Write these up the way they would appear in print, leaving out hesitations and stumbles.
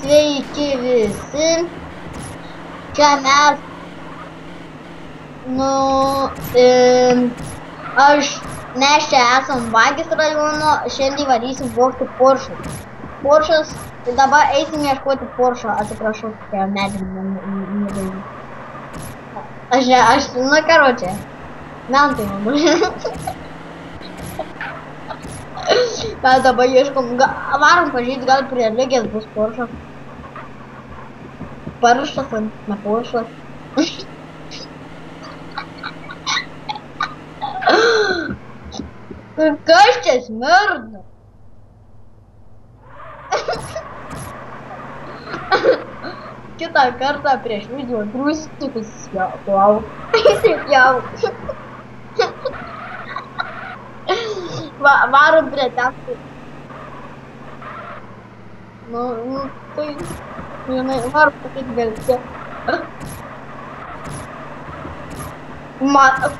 Sveiki visi. Čia mes, mes čia esam Vagės rajono, šiandien varysim vogti Poršą. Poršas, tai dabar eisim ieškoti Poršą, atsiprašau, čia medžiam nedaidžiu. Nu, karočią, mentai man. Mes dabar ieškom, varom pažiūrėti, gal prie lygės bus Poršas. Poršas, ne Poršas. Kas čia smirda? Kitą kartą prieš video drustikus spjau. Varom prie testų. Nu, tai, žinai, varom pasakyt galite.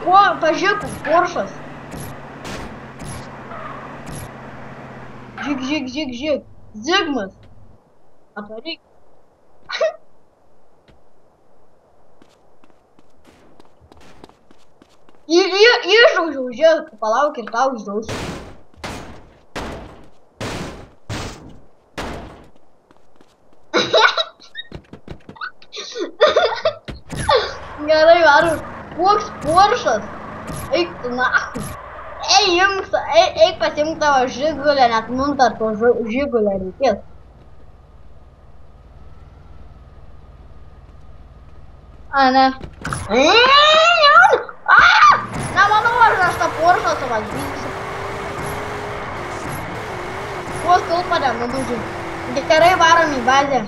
Kuo, pažiūrėk, Poršas. Žyg. Zigmas. Atvaryk. Išaužiau, žiūrėk, palauk ir tau išdausiu. Gerai, varom. Koks Poršas? Eik tu nahui. Eik pasiimk tavo žigulę, net mums dar to žigulę reikės. A, ne. Nemanau, aš tą Poršą suvaldysiu. Kuo stulpą nenudūžiu. Gerai, varom į bazę.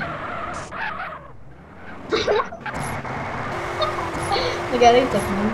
Gerai, sėkmė.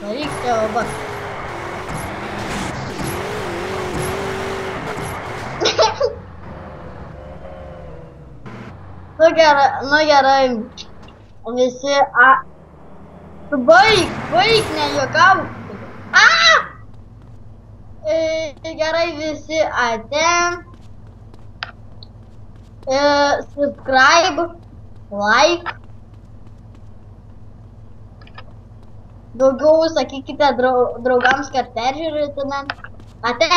Varyk čia va. Nu gerai. Visi baig, nejuokauk. Gerai, visi aten. Subscribe, like. Daugiau sakykite draugams, kad peržiūrėtumėm. Ate.